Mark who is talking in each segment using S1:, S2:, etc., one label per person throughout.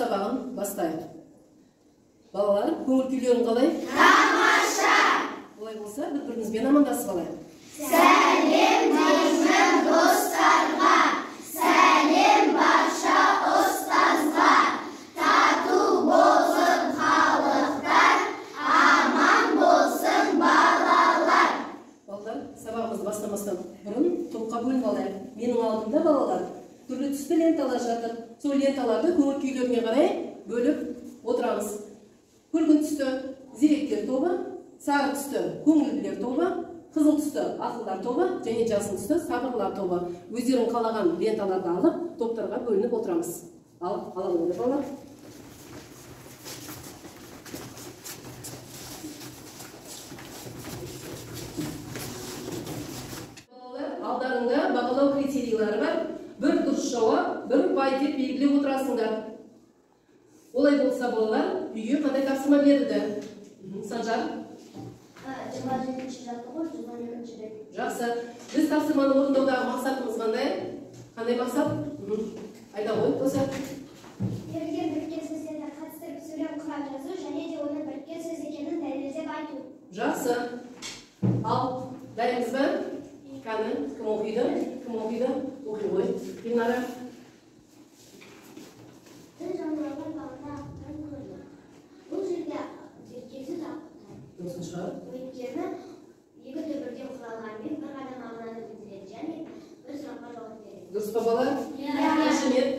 S1: сабағын бастайық. Балалар, көңіл күйлерің қалай?
S2: Тамаша!
S1: Олай болса, бір-бірімізбен амандасып алайық.
S2: Сәлем деймін достарға, сәлем барша ұстазға, тату болсын халықтар, аман болсын балалар.
S1: Балалар, сабағымызды бастамастан бұрын топқа бөлініп алайық. Менің алдымда балалар түрлі түсті ленталар жатыр. Сол ленталарды көңіл күйлеріне қарай бөліп отырамыз. Күлгін түсті зеректер тобы, сары түсті көңілділер тобы, қызыл түсті ақылдар тобы және жасыл түсті сабырлар тобы. Өздерің қалаған ленталарды алып, топтарға бөлініп отырамыз. Ала қойыңдар балалар. Балалар, алдарында бағалау критерийлері бар. Бір дұрыс жауап, бір ұпай деп белгілеп отырасыңдар. Олай болса балалар, үйге қандай тапсырма берілді? Санжар?
S2: 27-ші жаттығу, 112-ші рет.
S1: Жақсы. Біз тапсырманы орындаудағы мақсатымыз қандай? Қандай мақсат? Айда ғой, досы.
S2: Берілген біріккен сөздерді қатыстырып сөйлем құрап жазу және де оның біріккен сөз екенін дәлелдеп айту.
S1: Жақсы. Ал, дайынбыз ба? Кәні, кім оқиды? Кім оқиды? Оқи ғой. Гүлнара.
S2: Жануарлар бағында аттан көрді. Бұл жерде берекесі тапты.
S1: Досын шығар.
S2: Өйткені екі түбірден құралғанмен бір ғана мағынаны білдіреді және бір сұраққа жауап береді.
S1: Дұрыс па балалар? Рахмет.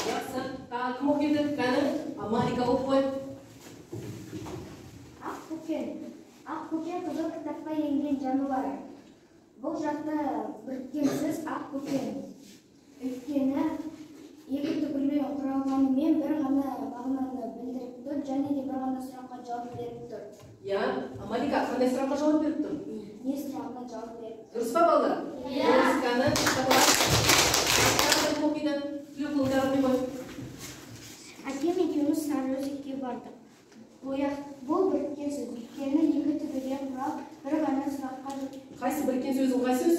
S1: Жақсы. Тағы кім оқиды? Кәні, Малика оқи ғой.
S2: Ақ көкен. Ақ көкен қызыл кітапқа енген жануар. Бұл жақта біріккен сөз ақ көкен. Өйткені екі түбірден құралғанымен бір ғана мағынаны білдіріп тұр және де бір ғана сұраққа жауап беріп тұр.
S1: Я, Малика, қандай сұраққа жауап беріп тұр?
S2: Не сұрағына жауап беріп тұр?
S1: Дұрыс па балалар? Дұрыс, Кәні, Кәні оқиды. Түлі қылыңдар оқи ғой.
S2: Әкем екеуміз Сарыөзекке бардық. Бұл біріккен сөз. Өйткені екі түбірден құрал бір ғана сұраққа жауап.
S1: Қайсы біріккен сөзің қай сөз?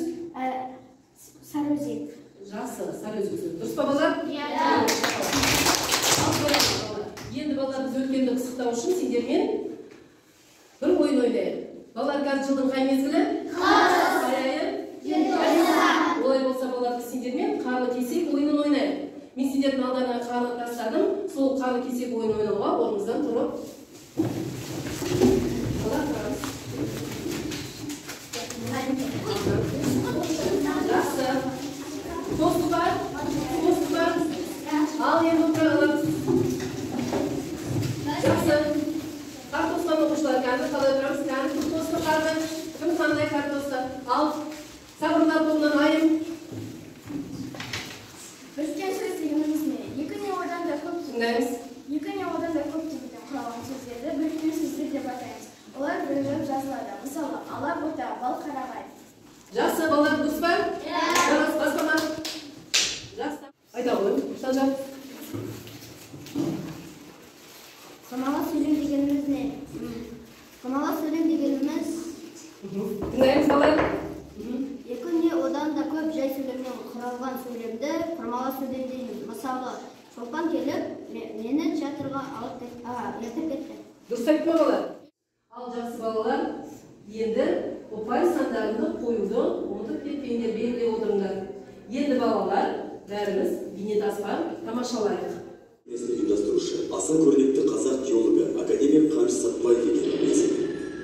S2: Сарыөзек.
S1: Жақсы, Сарыөзек сөз. Дұрыс па балалар? Енді балалар біз өткенді пысықтау үшін сендермен бір ойын ойнайық. Балалар қазір жылдың қай мезгілі? Қыс. Қай айы? Желтоқсан. Олай болса балалар біз сендермен қарлы кесек ойынын ойнайық. Мен сендердің алдарына қарлы тастадым. Сол қарлы кесек ойынын ойнауға орнымыздан тұрып. Балалар тұрамыз. Жақсы. Тосты бар? Тосты бар? Ал енді отырағылар. Жақсы. Картостан оқушылар кәні қалай отырамыз? Кәні кім тосты қарды? Кім қандай картосты? Ал сабырлар тобынан айым.
S2: Біріккен сөз дегеніміз не? Екі не одан да көп
S1: Тыңдаймыз.
S2: Екі не одан да көп түбірден құралған сөздерді біріккен сөздер деп атаймыз. Олар бірігіп жазылады. Мысалы, ала бота, бал қарағай.
S1: Жақсы, балалар дұрыс па? Дұрыс, бастама. Жақсы. Айда ғой, Санжар.
S2: Саналы сөйлем дегеніміз не? Саналы сөйлем дегеніміз
S1: Тыңдаймыз балалар.
S2: екі не одан да көп жай сөйлемнен құралған сөйлемді құрмалы сөйлем дейміз. Мысалы, шолпан келіп, мені театрға алып ертіп кетті.
S1: Дұрыс айтты ма балалар? Ал жақсы балалар, енді ұпай сандарында қоюды ұмытып кетпеңдер, белгілеп отырыңдар. Енді балалар, бәріміз бейнетаспа тамашалайық.
S3: Ұйымдастырушы аса көрнекті қазақ геологы академик Қаныш Сәтбаев екенін білесің.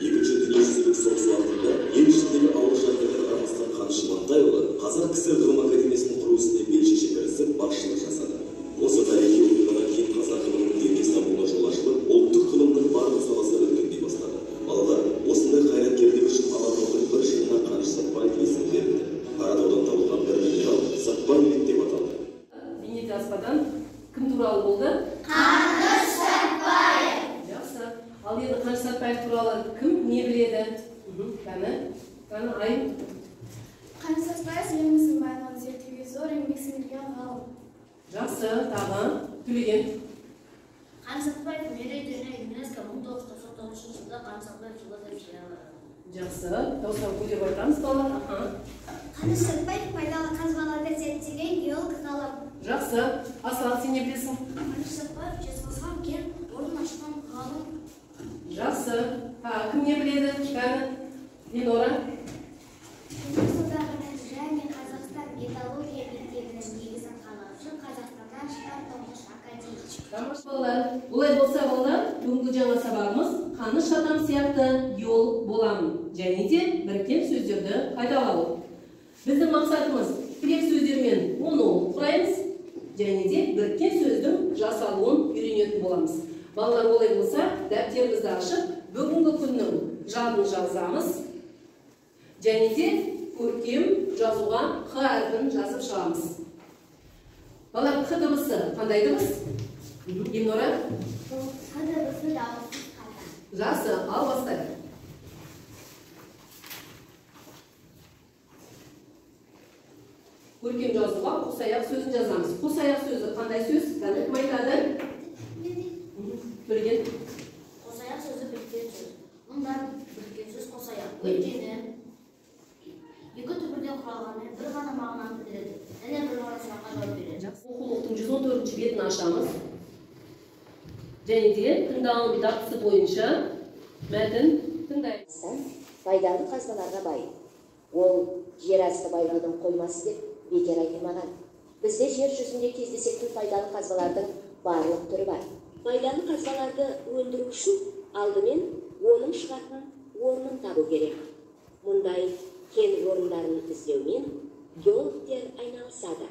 S3: Екінші дүниежүзілік соғыс уақытында ел ішіндегі ауыр жағдайға қарамастан Қаныш Имантайұлы Қазақ КСР ғылым академиясының құру ісіне бел шеше кірісіп басшылық жасады. Осы тарихи оқиғадан кейін қазақ ғылымының дербес дамуына жол ашылып, ұлттық ғылымның барлық саласы өркендей бастады. Балалар, осындай қайраткерлік үшін Алатаудың бір шыңына Қаныш Сәтбаев есімі берілді. Қаратаудан табылған бір минерал Сәтбаев деп аталды.
S1: Бейнетаспадан кім туралы болды?
S2: Қаныш Сәтбаев.
S1: Жақсы. Ал енді Қаныш Сәтбаев туралы кім не біледі? Кәні, айым.
S2: Қаныш Сәтбаев еліміздің байлығын зерттеуге зор еңбек сіңірген ғалым.
S1: Жақсы, тағы Төлеген.
S2: Қаныш Сәтбаев мерейтойына ЮНЕСКО 1999 жылда Қаныш Сәтбаев жылы деп жариялады.
S1: Жақсы, дауыстап көтеріп айтамыз балалар.
S2: Қаныш Сәтбаев пайдалы қазбаларды зерттеген геолог ғалым.
S1: Жақсы, Аслан, сен не білесің?
S2: Сапарбаев жезқазған кен орын ашқан ғалым.
S1: Жақсы. Кім не біледі? Кәні? Ленора?
S2: Және Қазақстан металлургия мектебінің негізін қалаушы Қазақстаннан шыққан тұңғыш академик.
S1: Тамаша балалар. Олай болса балалар, бүгінгі жаңа сабағымыз Қаныш атам сияқты жол боламын. Және де біріккен сөздерді пайдалау. Біздің мақсатымыз тірек сөздермен оны құраймыз. Және де біріккен сөздің жасалуын үйренетін боламыз. Балалар олай болса, дәптерімізді ашып, бүгінгі күннің жадын жазамыз. Және де көркем жазуға Қ әрпін жазып шығамыз. Балалар, Қ дыбысы қандай дыбыс? Ленора?
S2: Қ дыбысы дауыссыз қалған.
S1: Жақсы, ал бастайық. Көркем жазуға қосаяқ сөзін жазамыз. Қосаяқ сөзі қандай сөз? Кім айтады? Бірген.
S2: Қосаяқ сөзі біріккен сөз. Мұнда біріккен сөз қосаяқ. Өйткені екі түбірден құралғанымен бір ғана мағынаны білдіреді. Және бір ғана сұраққа жауап береді.
S1: Оқулықтың 114-ші бетін ашамыз. Және де тыңдауын дағдысы бойынша мәтін тыңдаймыз.
S4: Пайдалы қазбаларға бай. Ол жер асты байлығының қоймасы деп бекер айтылмаған. Бізде жер жүзінде кездесетін пайдалы қазбалардың барлық түрі бар. Пайдалы қазбаларды өндіру үшін алдымен оның шығатын орнын табу керек. Мұндай кен орындарын іздеумен геологтер айналысады.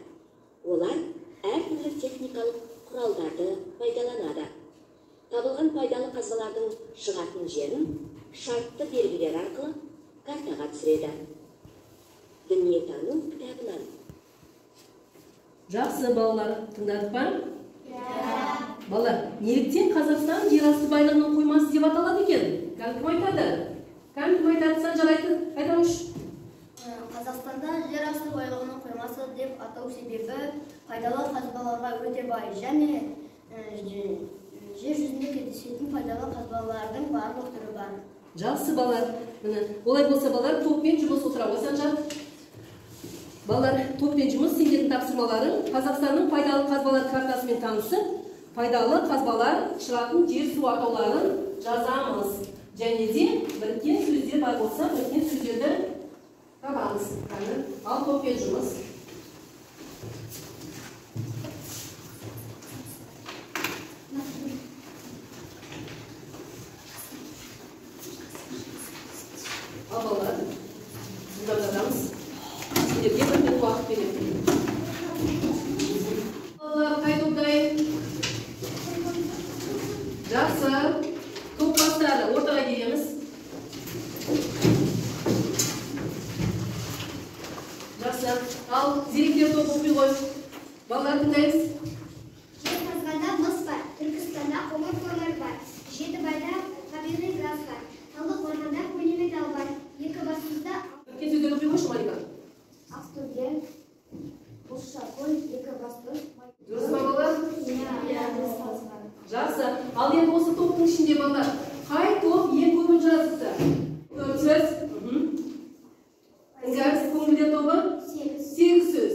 S4: Олар әртүрлі техникалық құралдарды пайдаланады. Табылған пайдалы қазбалардың шығатын жерін шартты белгілер арқылы картаға түсіреді. Дүниетану кітабынан.
S1: Жақсы, балалар, тыңдадық ба? Балалар, неліктен Қазақстан жер асты байлығының қоймасы деп аталады екен? Кім айтады? Кім айтады? Сан жарайды, айтамыш.
S2: Қазақстанда жер асты байлығының қоймасы деп атау себебі пайдалы қазбаларға өте бай және жер жүзінде кездесетін пайдалы қазбалардың барлық түрі бар.
S1: Жақсы, балалар. Олай болса, балалар, топпен жұмыс отыра Санжар. Балалар, топпен жұмыс, сендердің тапсырмаларын Қазақстанның пайдалы қазбалар картасымен танысып, пайдалы қазбалар шығатын жер су атауларын жазамыз. Және де біріккен сөздер бар болса, біріккен сөздерді табамыз. Ал топпен жұмыс. Ал балалар, бұнда жазамыз. Сендерге бір минут уақыт береді. Балалар, қай топтайын? Жақсы. Топ бастады. Ортаға келеміз. Жақсы. Ал зеректер топ оқи қой. Балалар, тыңдаймыз.
S2: Жезқазғанда мыс бар, Түркістанда қоңыр көмір бар, Жетібайда табиғи газ бар, Талдықорғанда полиметалл бар, Екібастұзда
S1: Біріккен сөздер оқи қойшы, Малика.
S2: Ақтөбе, Бозшакөл, Екібастұз.
S1: Дұрыс па, балалар? Жақсы. Ал енді осы топтың ішінде, балалар, қай топ ең көбін жазыпты? Көп сөз. Көңілдер тобы? 8 сөз.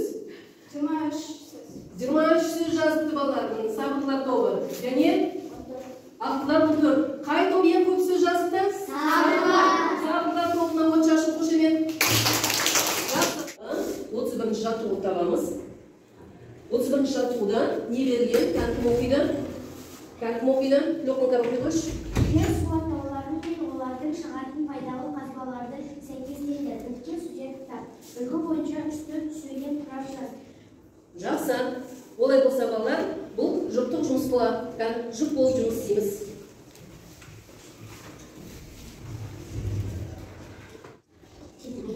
S2: 23 сөз.
S1: 23 сөз жазыпты, балалар. Сабырлар тобы. Және ақтылар 14. Қай топ ең көп сөз жазыпты? Сабырлар тобына от шашып қошемет. 31-ші жаттығуды табамыз. 31-ші жаттығуда не берген? Кәнкім оқиды? Лоқын қарап қойғыш.
S2: Жер су атауларын мен олардың шығатын пайдалы қазбаларды сәйкестенді. Біріккен сөздер кітап. Үлгі бойынша 3-4 сөйлем тұрар жаз.
S1: Жақсы. Олай болса, балалар, бұл жұптық жұмыс болады. Жұп болып жұмыс істейміз.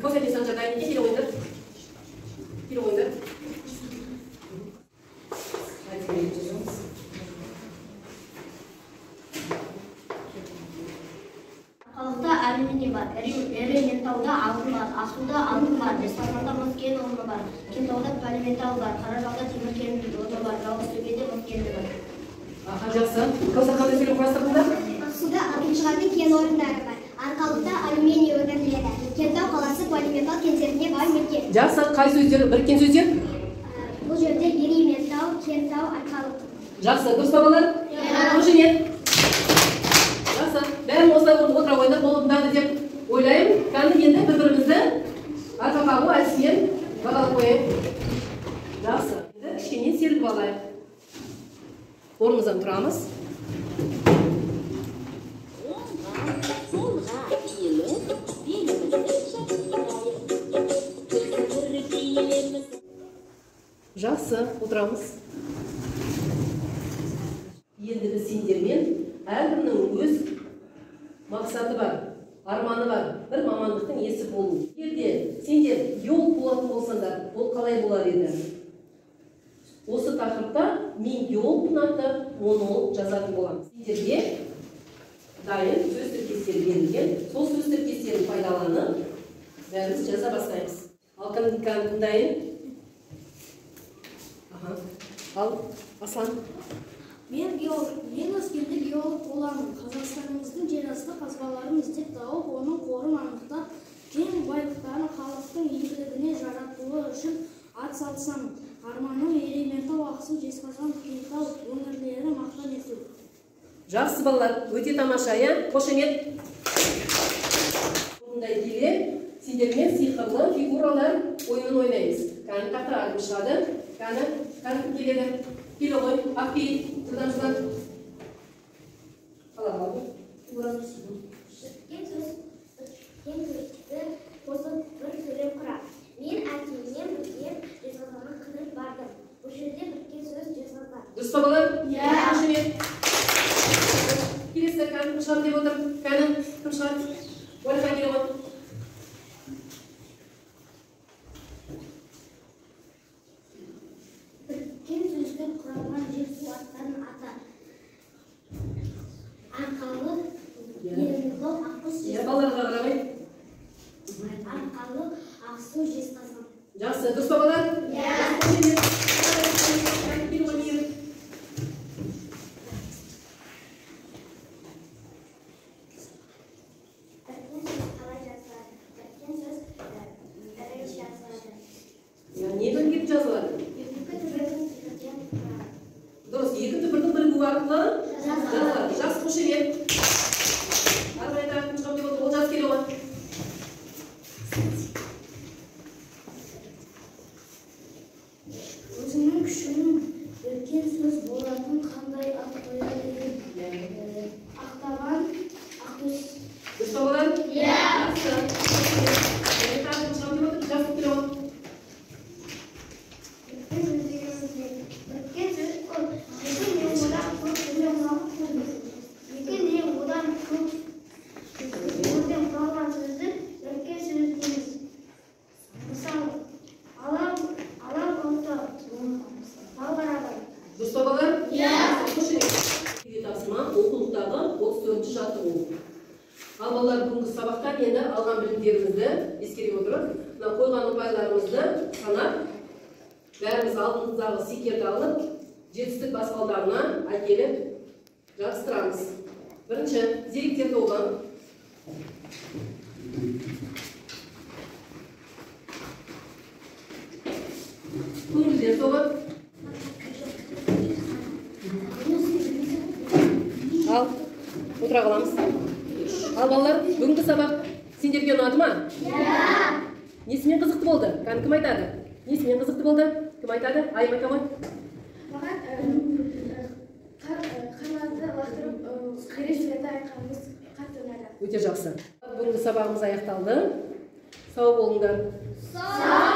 S1: Көзәте Санжар дайын келе ойындар.
S2: Арқалықта алюминий бар, Ерейментауда алтын бар, Ақсуда алтын бар, Жезқазғанда мыс кен орны бар, Кентауда полиметалл бар, Қаражалда темір кен орны бар, Жалғызтөбеде мыс кені бар.
S1: Жақсы. Кәусар қандай сөйлем құрастырдыңдар?
S2: Ақсуда алтын шығатын кен орындары бар, Арқалықта алюминий өндіріледі, Кентау қаласы полиметалл кендеріне бай мекен.
S1: Жақсы. Қай сөздер? Біріккен сөздер?
S2: Бұл жерде Ерейментау, Кентау, Арқалық.
S1: Жақсы, дұрыс па балалар? Қошемет. Жақсы, бәрін осылай отыра қойдық, болымдады деп ойлаймын. Кәні енді бір-бірімізді арқа қағу әдісімен бағалап қояйық. Жақсы, енді кішкене серіліп алайық. Орнымыздан тұрамыз. Жақсы, отырамыз. Енді біз сендермен әркімнің өз мақсаты бар, арманы бар, бір мамандықтың иесі болу. Егерде сендер геолог болатын болсаңдар, ол қалай болар еді? Осы тақырыпта мен геологпын атты монолог жазатын боламын. Сендерге дайын сөз тіркестері берілген, сол сөз тіркестерін пайдаланып, бәріміз жаза бастаймыз. Ал кім дайын? Ал, Аслан.
S2: Мен өскенде геолог боламын. Қазақстанымыздың жер асты қазбаларын іздеп тауып, оның қорын анықтап, кен байлықтарын халықтың игілігіне жаратуы үшін атсалысамын. Арманым Ерейментау, Ақсу, Жезқазған, Кентау өңірлері мақтан ету.
S1: Жақсы балалар, өте тамаша, иә? Қошемет. Бұндай келе, сендермен сиқырлы фигуралар ойынын ойнаймыз. Кәні тақтыра алып шығады. Кәні келеді. Келі ғой, ақпейіл, тұрдан. Қалап алды.
S5: Кен сөзді қосып бір сөйлем құрап. Мен әкеммен бірге Жезқазғанға қыдырып бардым. Бұл жерде біріккен сөз Жезқазған.
S1: Дұрыс па балалар? Иә. Қошемет. Келесі кәні кім шығады деп отыр? Кәні кім шығады? Уәлихан келі ғой.
S5: Біріккен сөзден құралған жер су аттарын ата. Арқалы, Ерейментау, Аққұс,
S1: Балаларға қарамай.
S5: Арқалы, Ақсу, Жезқазған.
S1: Жақсы, дұрыс па балалар? Иә. Не бірігіп жазылады? Дұрыс, екі түбірдің бірігу арқылы жазылады. Жақсы, қошемет. Арбайда кім шығып деп отыр, ол жас келе ғой.
S2: Өзіңнің күшінің біріккен сөз болатын қандай ат қояр едің? Ақтабан, Ақкөз.
S1: Дұрыс па балалар? Иә. Жақсы. Кім шығып деп отыр, жас келе ғой. Дұрыс па балалар? Иә. Үйге тапсырма оқулықтағы 34-ші жаттығу. Ал балалар, бүгінгі сабақта енді алған білімдерімізді ескере отырып, қойған ұпайларымызды санап, бәріміз алдымыздағы стикерді алып, жетістік баспалдарына әкеліп жабыстырамыз. Бірінші, деректер тобы. Көңілдер тобы. Ал, отыра қаламыз. Ал балалар, бүгінгі сабақ сендерге ұнады ма? Иә. Несімен қызықты болды? Кім айтады? Несімен қызықты болды? Кім айтады? Айым айта ғой.
S2: Маған қанатты лақтырып, қайресілерді айтқанымыз қатты ұнады.
S1: Өте жақсы. Бүгінгі сабағымыз аяқталды. Сау болыңдар.
S5: Сау